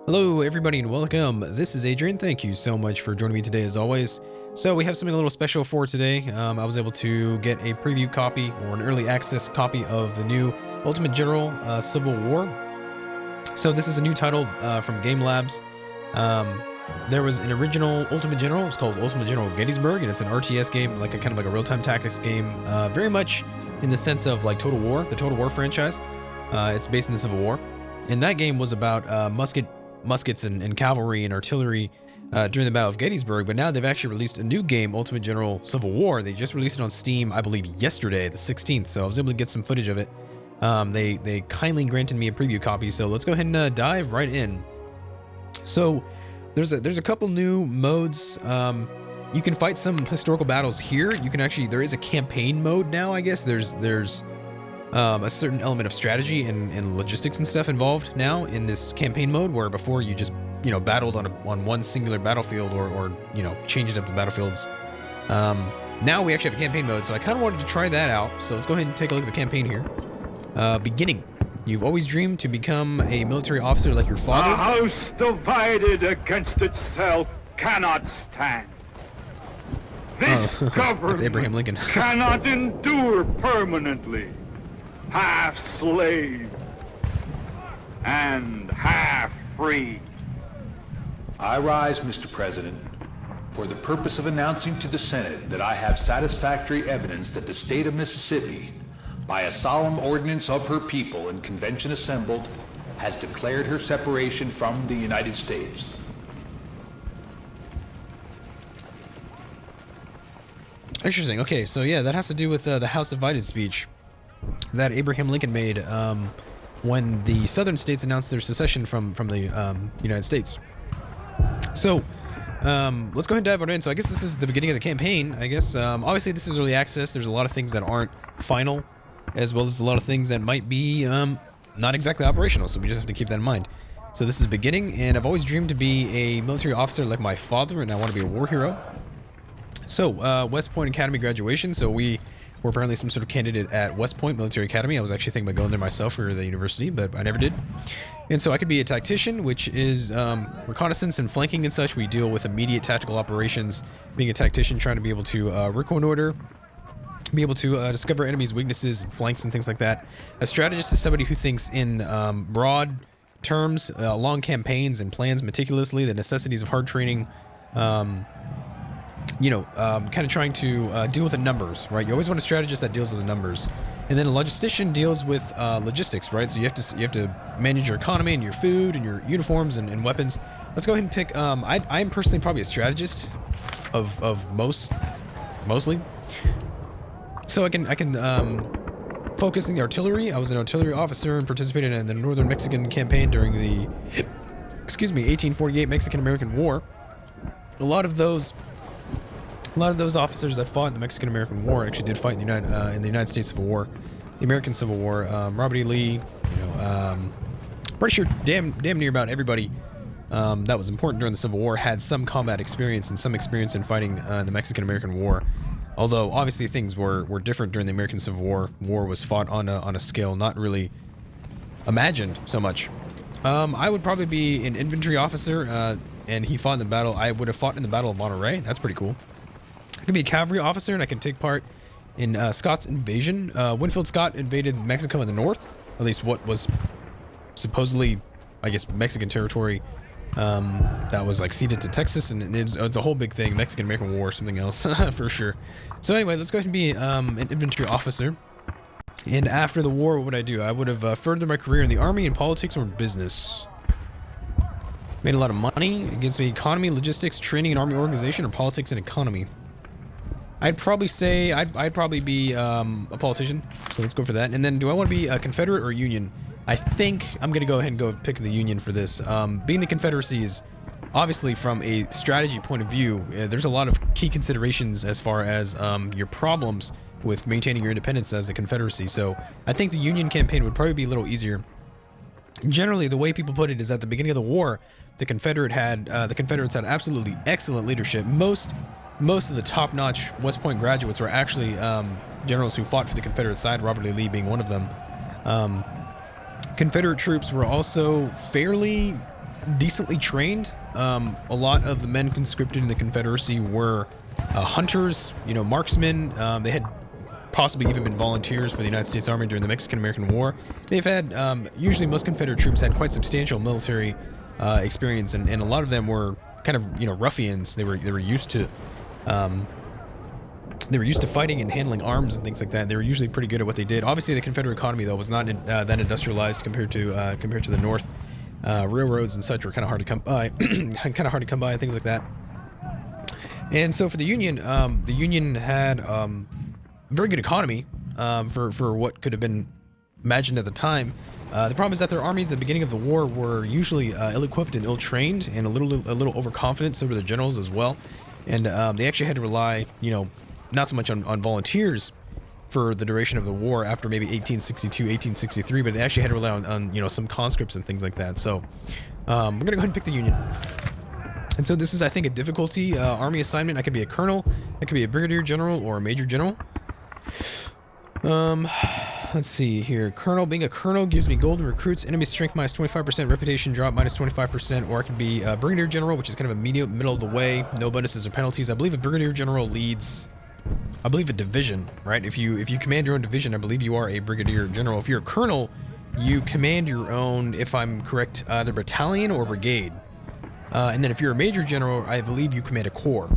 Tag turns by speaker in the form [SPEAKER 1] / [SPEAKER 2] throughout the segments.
[SPEAKER 1] Hello everybody and welcome. This is Adrian. Thank you so much for joining me today as always. So we have something a little special for today. I was able to get a preview copy or an early access copy of the new Ultimate General Civil War. So this is a new title from Game Labs. There was an original Ultimate General. It's called Ultimate General Gettysburg, and it's an RTS game, like a kind of like a real-time tactics game, very much in the sense of like Total War, the Total War franchise. It's based in the Civil War, and that game was about muskets and cavalry and artillery during the Battle of Gettysburg. But now they've actually released a new game, Ultimate General Civil War. They just released it on Steam, I believe yesterday, the 16th. So I was able to get some footage of it. They kindly granted me a preview copy. So let's go ahead and dive right in. So there's a couple new modes. You can fight some historical battles here. You can actually, there is a campaign mode now, I guess. There's a certain element of strategy and logistics and stuff involved now in this campaign mode, where before you just, battled on one singular battlefield or changing up the battlefields. Now we actually have a campaign mode, so I kind of wanted to try that out. So let's go ahead and take a look at the campaign here. Beginning. You've always dreamed to become a military officer like your father.
[SPEAKER 2] A house divided against itself cannot stand. This government
[SPEAKER 1] that's Abraham Lincoln.
[SPEAKER 2] cannot endure permanently. Half slave and half free.
[SPEAKER 3] I rise, Mr. President, for the purpose of announcing to the Senate that I have satisfactory evidence that the state of Mississippi, by a solemn ordinance of her people and convention assembled, has declared her separation from the United States.
[SPEAKER 1] Interesting. Okay, so yeah, that has to do with the House Divided speech that Abraham Lincoln made when the southern states announced their secession from the United States. So let's go ahead and dive right in. So I guess this is the beginning of the campaign. I guess obviously this is early access. There's a lot of things that aren't final, as well as a lot of things that might be not exactly operational. So we just have to keep that in mind. So this is beginning, and I've always dreamed to be a military officer like my father, and I want to be a war hero. So West Point Academy graduation. So we were apparently some sort of candidate at West Point Military Academy. I was actually thinking about going there myself for the university, but I never did. And so I could be a tactician, which is reconnaissance and flanking and such. We deal with immediate tactical operations. Being a tactician, trying to be able to reconnoiter, be able to discover enemies' weaknesses and flanks and things like that. A strategist is somebody who thinks in broad terms, long campaigns and plans meticulously, the necessities of hard training, kind of trying to deal with the numbers, right? You always want a strategist that deals with the numbers. And then a logistician deals with logistics, right? So you have to manage your economy and your food and your uniforms and weapons. Let's go ahead and pick. I'm personally probably a strategist of mostly. So I can focus in the artillery. I was an artillery officer and participated in the Northern Mexican campaign during the 1848 Mexican-American War. A lot of those officers that fought in the Mexican-American War actually did fight in the United States Civil War, the American Civil War. Robert E. Lee, pretty sure damn near about everybody that was important during the Civil War had some combat experience and some experience in fighting the Mexican-American War. Although obviously things were different during the American Civil War. War was fought on a scale not really imagined so much. I would probably be an infantry officer, and he fought in the battle. I would have fought in the Battle of Monterey. That's pretty cool. I could be a cavalry officer, and I can take part in Scott's invasion. Winfield Scott invaded Mexico in the north, at least what was supposedly, I guess, Mexican territory that was like ceded to Texas, and it's a whole big thing, Mexican-American War, something else for sure. So anyway, let's go ahead and be an infantry officer. And after the war, what would I do? I would have furthered my career in the army, in politics, or in business. Made a lot of money. Against the economy, logistics, training, and army organization, or politics and economy. I'd probably say I'd probably be a politician, so let's go for that. And then, do I want to be a Confederate or Union? I think I'm gonna go ahead and go pick the Union for this. Being the Confederacy is obviously, from a strategy point of view, there's a lot of key considerations as far as your problems with maintaining your independence as the Confederacy. So I think the Union campaign would probably be a little easier. Generally, the way people put it is at the beginning of the war, the Confederates had absolutely excellent leadership. Most of the top-notch West Point graduates were actually generals who fought for the Confederate side, Robert E. Lee being one of them. Confederate troops were also fairly decently trained. A lot of the men conscripted in the Confederacy were hunters, you know, marksmen. They had possibly even been volunteers for the United States Army during the Mexican-American War. They've had, usually most Confederate troops had quite substantial military experience, and a lot of them were kind of, you know, ruffians. They were used to fighting and handling arms and things like that. They were usually pretty good at what they did. Obviously, the Confederate economy, though, was not that industrialized compared to the North. Railroads and such were kind of hard to come by, and things like that. And so for the Union had a very good economy for what could have been imagined at the time. The problem is that their armies at the beginning of the war were usually ill-equipped and ill-trained, and a little overconfident. So were the generals as well, and they actually had to rely, you know, not so much on volunteers for the duration of the war after maybe 1862, 1863, but they actually had to rely on you know, some conscripts and things like that. So we're gonna go ahead and pick the Union. And so this is, I think, a difficulty army assignment. I could be a colonel, I could be a brigadier general, or a major general. Let's see here. Colonel. Being a colonel gives me golden recruits, enemy strength minus 25%, reputation drop minus 25%, or I could be a brigadier general, which is kind of a middle of the way, no bonuses or penalties. I believe a brigadier general leads, I believe, a division, right? If you command your own division, I believe you are a brigadier general. If you're a colonel, you command your own, if I'm correct, either battalion or brigade. And then if you're a major general, I believe you command a corps.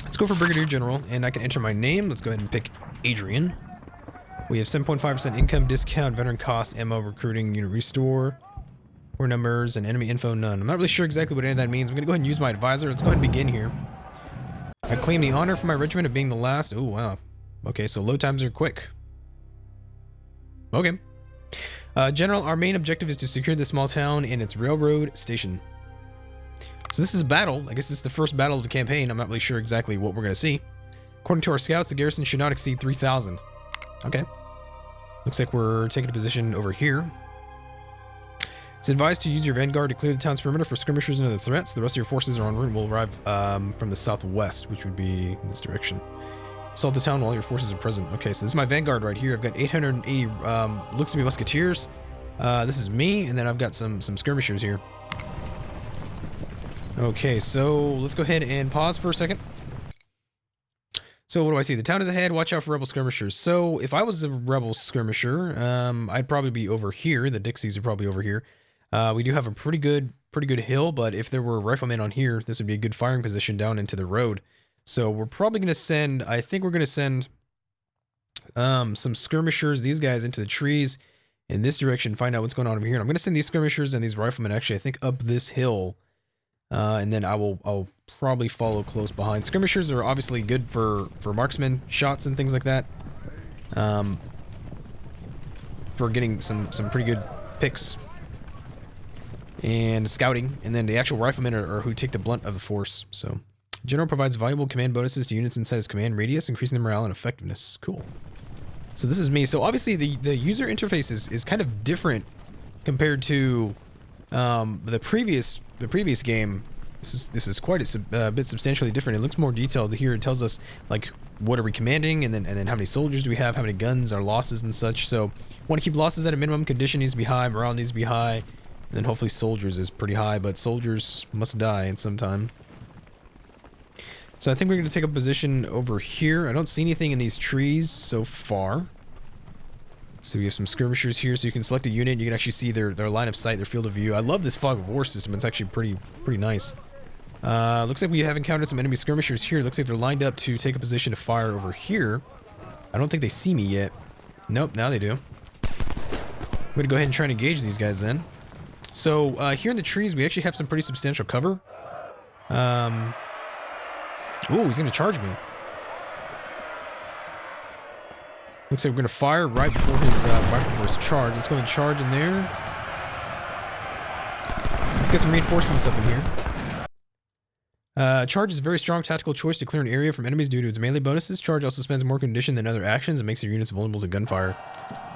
[SPEAKER 1] Let's go for brigadier general, and I can enter my name. Let's go ahead and pick Adrian. We have 7.5% income discount, veteran cost, ammo, recruiting, unit restore, corps numbers, and enemy info none. I'm not really sure exactly what any of that means. I'm going to go ahead and use my advisor. Let's go ahead and begin here. I claim the honor for my regiment of being the last. Oh, wow. Okay, so load times are quick. Okay. General, our main objective is to secure this small town and its railroad station. So this is a battle. I guess this is the first battle of the campaign. I'm not really sure exactly what we're going to see. According to our scouts, the garrison should not exceed 3,000. Okay. Looks like we're taking a position over here. It's advised to use your vanguard to clear the town's perimeter for skirmishers and other threats. The rest of your forces are en route and will arrive from the southwest, which would be in this direction. Assault the town while your forces are present. Okay, so this is my vanguard right here. I've got 880 looks to be musketeers. This is me, and then I've got some skirmishers here. Okay, so let's go ahead and pause for a second. So what do I see? The town is ahead. Watch out for rebel skirmishers. So if I was a rebel skirmisher, I'd probably be over here. The Dixies are probably over here. We do have a pretty good hill, but if there were riflemen on here, this would be a good firing position down into the road. So we're probably going to send, I think we're going to send some skirmishers, these guys, into the trees in this direction, find out what's going on over here. And I'm going to send these skirmishers and these riflemen, actually, I think, up this hill. And then I'll probably follow close behind. Skirmishers are obviously good for marksman shots and things like that. For getting some pretty good picks. And scouting. And then the actual riflemen are who take the blunt of the force. So, General provides valuable command bonuses to units inside his command radius, increasing their morale and effectiveness. Cool. So this is me. So obviously the user interface is kind of different compared to the previous game. This is quite a bit substantially different. It looks more detailed here. It tells us like what are we commanding, and then how many soldiers do we have, how many guns, our losses and such. So want to keep losses at a minimum. Condition needs to be high, morale needs to be high, and then hopefully soldiers is pretty high, but soldiers must die at some time. So I think we're going to take a position over here. I don't see anything in these trees so far. So we have some skirmishers here, so you can select a unit. You can actually see their line of sight, their field of view. I love this fog of war system. It's actually pretty nice. Looks like we have encountered some enemy skirmishers here. Looks like they're lined up to take a position to fire over here. I don't think they see me yet. Nope, now they do. I'm going to go ahead and try and engage these guys then. So here in the trees, we actually have some pretty substantial cover. Ooh, he's going to charge me. Looks like we're going to fire right before his charge. Let's go and charge in there. Let's get some reinforcements up in here. Charge is a very strong tactical choice to clear an area from enemies due to its melee bonuses. Charge also spends more condition than other actions and makes your units vulnerable to gunfire.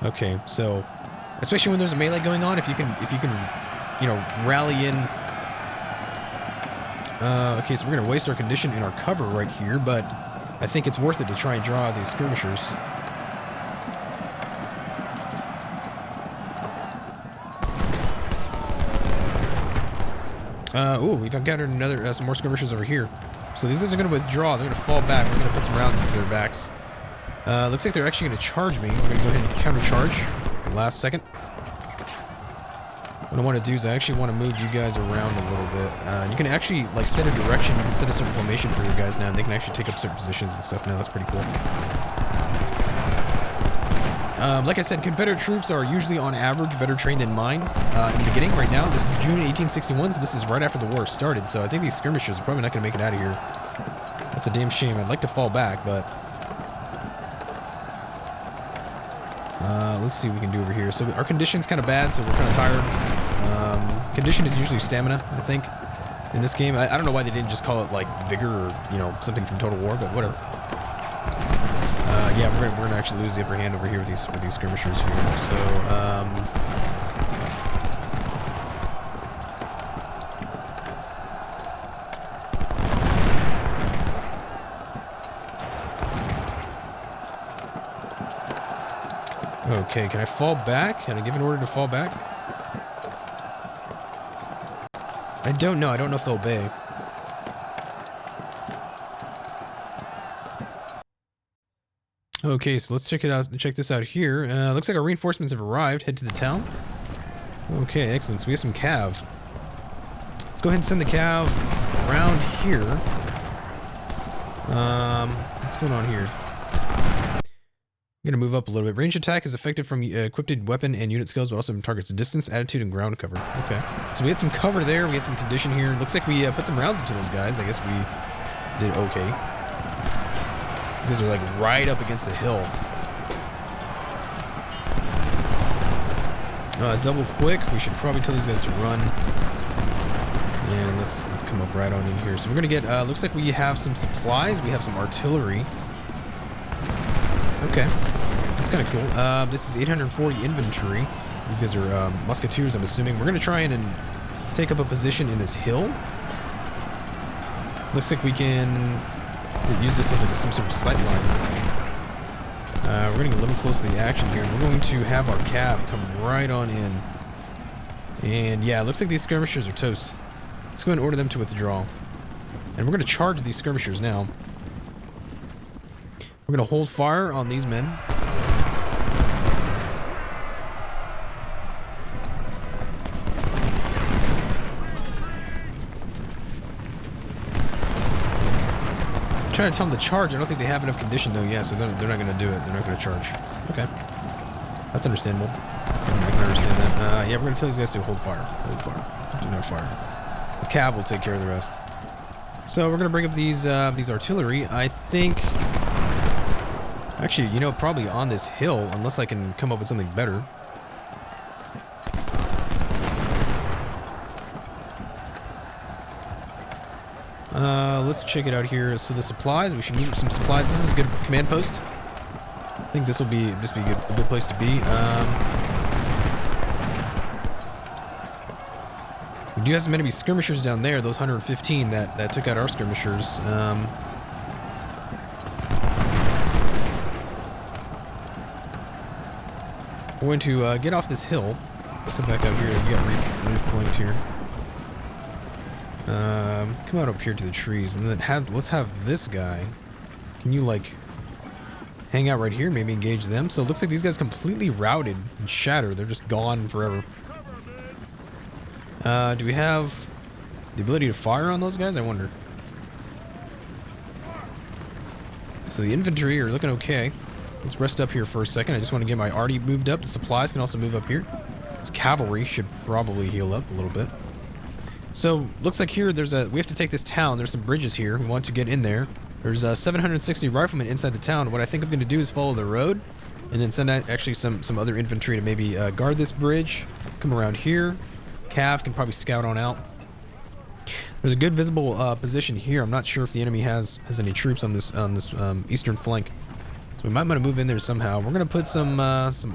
[SPEAKER 1] Okay, so especially when there's a melee going on, if you can, you know, rally in. Okay, so we're gonna waste our condition and our cover right here, but I think it's worth it to try and draw out these skirmishers. Oh, we've encountered another, some more skirmishers over here. So these guys are going to withdraw. They're going to fall back. We're going to put some rounds into their backs. Looks like they're actually going to charge me. We're going to go ahead and counter-charge the last second. What I want to do is I actually want to move you guys around a little bit. You can actually, like, set a direction. You can set a certain formation for your guys now, and they can actually take up certain positions and stuff now. That's pretty cool. Like I said, Confederate troops are usually, on average, better trained than mine in the beginning. Right now, this is June 1861, so this is right after the war started. So I think these skirmishers are probably not going to make it out of here. That's a damn shame. I'd like to fall back, but... let's see what we can do over here. So our condition's kind of bad, so we're kind of tired. Condition is usually stamina, I think, in this game. I don't know why they didn't just call it, like, vigor or, you know, something from Total War, but whatever. Yeah, we're gonna actually lose the upper hand over here with these skirmishers here. So, okay, can I fall back? Can I give an order to fall back? I don't know. I don't know if they'll obey. Okay, so let's check it out. Check this out here. Looks like our reinforcements have arrived. Head to the town. Okay, excellent. So we have some cav. Let's go ahead and send the cav around here. What's going on here? I'm gonna move up a little bit. Range attack is effective from equipped weapon and unit skills, but also from targets distance, attitude, and ground cover. Okay. So we had some cover there. We had some condition here. Looks like we put some rounds into those guys. I guess we did okay. These are like right up against the hill. Double quick. We should probably tell these guys to run. And let's come up right on in here. So we're gonna get. Looks like we have some supplies. We have some artillery. Okay, that's kind of cool. This is 840 infantry. These guys are musketeers, I'm assuming. We're gonna try and take up a position in this hill. Looks like we can use this as like some sort of sight line. We're getting a little close to the action here. We're going to have our cav come right on in. And yeah, it looks like these skirmishers are toast. Let's go and order them to withdraw. And we're going to charge these skirmishers now. We're going to hold fire on these men. I'm trying to tell them to charge. I don't think they have enough condition though. Yeah, so they're not going to do it. They're not going to charge. Okay. That's understandable. I can understand that. Yeah, we're going to tell these guys to hold fire. Hold fire. Do not fire. The cav will take care of the rest. So we're going to bring up these artillery. I think... Actually, you know, probably on this hill, unless I can come up with something better. Let's check it out here. So the supplies, we should need some supplies. This is a good command post. I think this will be a good place to be. We do have some enemy skirmishers down there. Those 115 that took out our skirmishers. We're going to get off this hill. Let's come back out here. We got reef flanked here. Come out up here to the trees, and then let's have this guy. Can you like hang out right here? Maybe engage them. So it looks like these guys completely routed and shattered. They're just gone forever. Do we have the ability to fire on those guys? I wonder. So the infantry are looking okay. Let's rest up here for a second. I just want to get my arty moved up. The supplies can also move up here. This cavalry should probably heal up a little bit. So, looks like here we have to take this town. There's some bridges here. We want to get in there. There's 760 riflemen inside the town. What I think I'm going to do is follow the road and then send out actually some other infantry to maybe guard this bridge. Come around here. Cav can probably scout on out. There's a good visible position here. I'm not sure if the enemy has any troops on this eastern flank. So we might want to move in there somehow. We're going to put some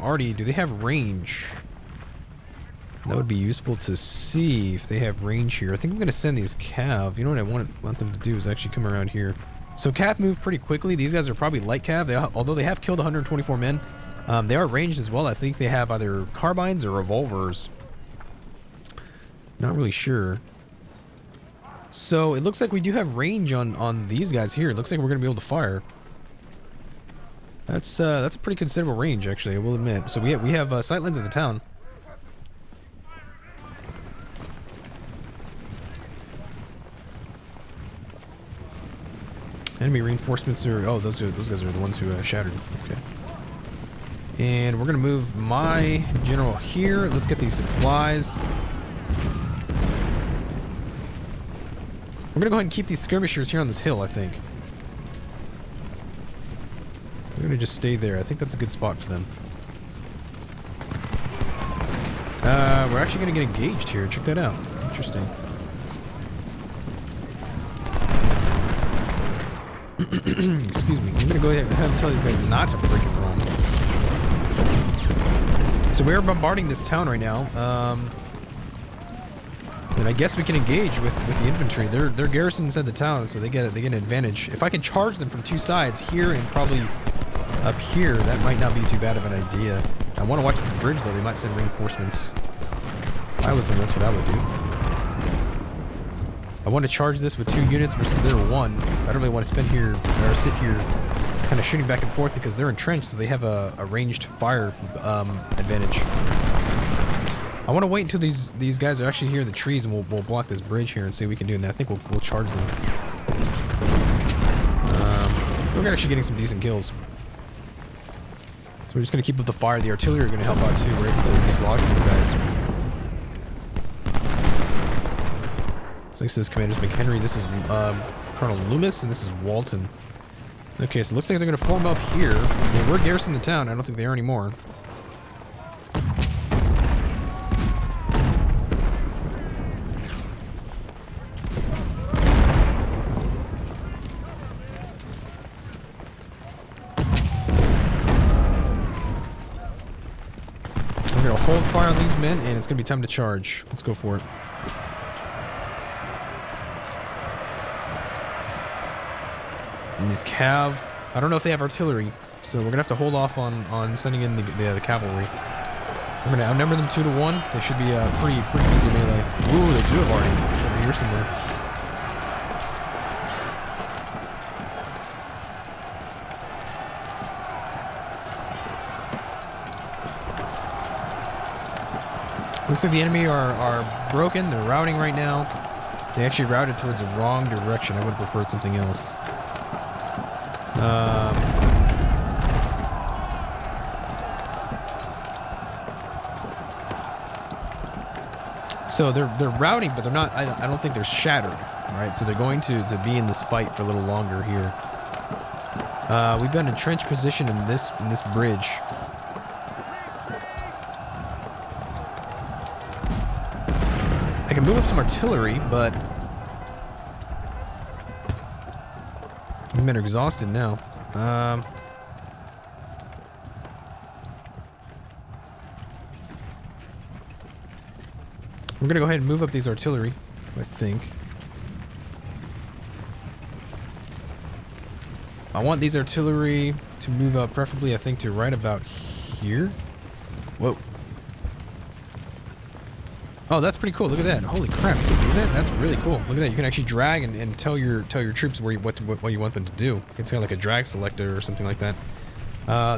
[SPEAKER 1] arty. Do they have range? That would be useful to see if they have range here. I think I'm going to send these cav. You know what I want them to do is actually come around here. So cav move pretty quickly. These guys are probably light cav. Although they have killed 124 men, they are ranged as well. I think they have either carbines or revolvers. Not really sure. So it looks like we do have range on these guys here. It looks like we're gonna be able to fire. That's a pretty considerable range, actually, I will admit. So we have sight lines of the town. Enemy reinforcements are... Oh, those guys are the ones who shattered. Okay. And we're gonna move my general here. Let's get these supplies. We're gonna go ahead and keep these skirmishers here on this hill, I think. They're gonna just stay there. I think that's a good spot for them. We're actually gonna get engaged here. Check that out. Interesting. Excuse me. I'm gonna go ahead and tell these guys not to freaking run. So we're bombarding this town right now. And I guess we can engage with the infantry. They're garrisoned inside the town, so they get an advantage. If I can charge them from two sides, here and probably up here, that might not be too bad of an idea. I want to watch this bridge though. They might send reinforcements. If I was them, that's what I would do. I want to charge this with 2 units versus their 1. I don't really want to sit here kind of shooting back and forth because they're entrenched, so they have a ranged fire advantage. I want to wait until these guys are actually here in the trees, and we'll block this bridge here and see what we can do. And then I think we'll charge them. We're actually getting some decent kills. So we're just going to keep up the fire. The artillery are going to help out too. We're able to dislodge these guys. So this is Commander's McHenry. This is Colonel Loomis, and this is Walton. Okay, so it looks like they're going to form up here. I mean, we're garrisoning the town. I don't think they are anymore. We're going to hold fire on these men, and it's going to be time to charge. Let's go for it. And these cav, I don't know if they have artillery, so we're gonna have to hold off on sending in the cavalry. We're gonna outnumber them 2 to 1. They should be pretty easy melee. Ooh, they do have arty. It's over here somewhere. Looks like the enemy are broken. They're routing right now. They actually routed towards the wrong direction. I would have preferred something else. So they're routing, but they're not. I don't think they're shattered, right? So they're going to be in this fight for a little longer here. We've got an entrenched position in this bridge. I can move up some artillery, but these men are exhausted now. We're gonna go ahead and move up these artillery, I think. I want these artillery to move up, preferably, I think, to right about here. Whoa. Oh, that's pretty cool. Look at that. Holy crap, you can do that? That's really cool. Look at that. You can actually drag and tell your troops what you want them to do. It's kind of like a drag selector or something like that.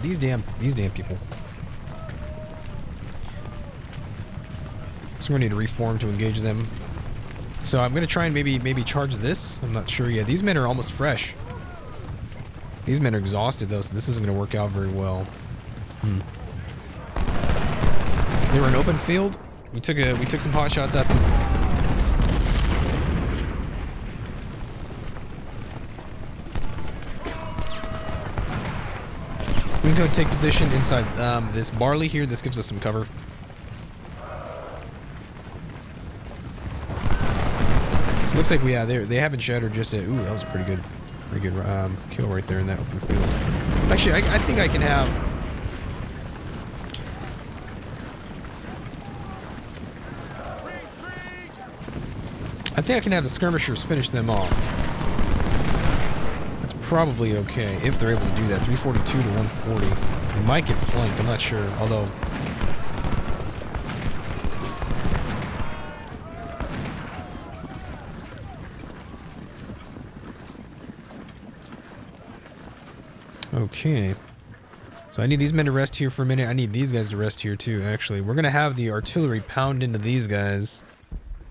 [SPEAKER 1] These damn people. So we're gonna need to reform to engage them. So I'm gonna try and maybe charge this. I'm not sure yet. These men are almost fresh. These men are exhausted though, so this isn't gonna work out very well. They were in open field. We took some pot shots at them. We can go take position inside this barley here. This gives us some cover. So it looks like they haven't shattered just yet. Ooh, that was a pretty good kill right there in that open field. Actually, I think I can have. I think I can have the skirmishers finish them off. That's probably okay, if they're able to do that. 342 to 140. They might get flanked, I'm not sure, although... Okay. So I need these men to rest here for a minute. I need these guys to rest here too, actually. We're going to have the artillery pound into these guys.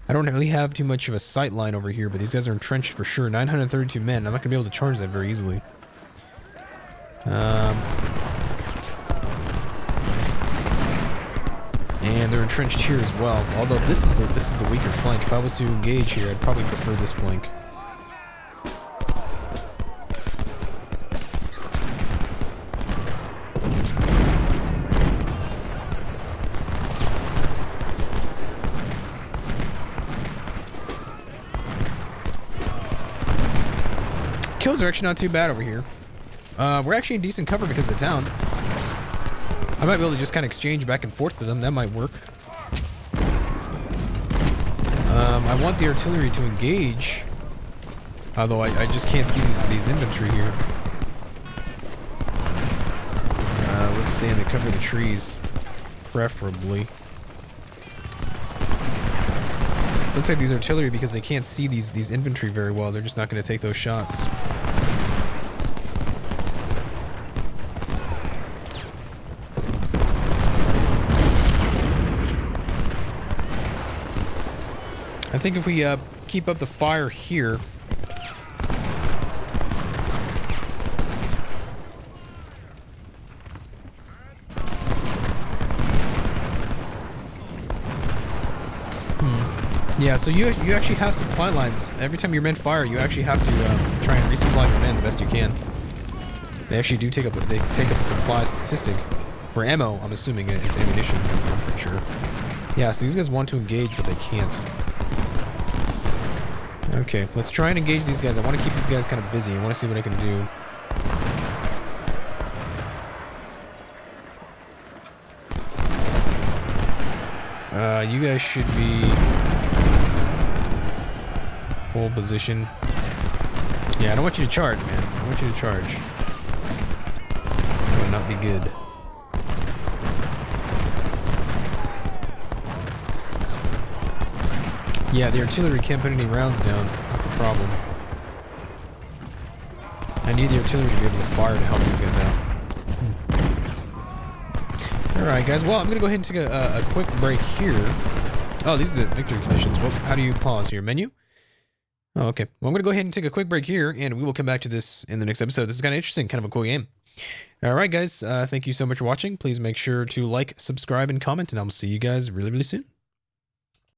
[SPEAKER 1] I don't really have too much of a sight line over here, but these guys are entrenched for sure. 932 men. I'm not going to be able to charge that very easily. And they're entrenched here as well. Although this is the weaker flank. If I was to engage here, I'd probably prefer this flank. Kills are actually not too bad over here. We're actually in decent cover because of the town. I might be able to just kind of exchange back and forth with them. That might work. I want the artillery to engage. Although I just can't see these infantry here. Let's stay in the cover of the trees. Preferably. Looks like these artillery, because they can't see these infantry very well, they're just not going to take those shots. I think if we keep up the fire here, yeah, so you actually have supply lines. Every time your men fire, you actually have to try and resupply your men the best you can. They actually do take up a supply statistic for ammo. I'm assuming it's ammunition. I'm pretty sure. Yeah, so these guys want to engage, but they can't. Okay, let's try and engage these guys. I want to keep these guys kind of busy. I want to see what I can do. You guys should be hold position. Yeah, I don't want you to charge, man. I want you to charge. That would not be good. Yeah, the artillery can't put any rounds down. That's a problem. I need the artillery to be able to fire to help these guys out. Alright, guys. Well, I'm going to go ahead and take a quick break here. Oh, these are the victory conditions. Well, how do you pause here? Menu? Oh, okay. Well, I'm going to go ahead and take a quick break here, and we will come back to this in the next episode. This is kind of interesting. Kind of a cool game. Alright, guys. Thank you so much for watching. Please make sure to like, subscribe, and comment, and I'll see you guys really, really soon.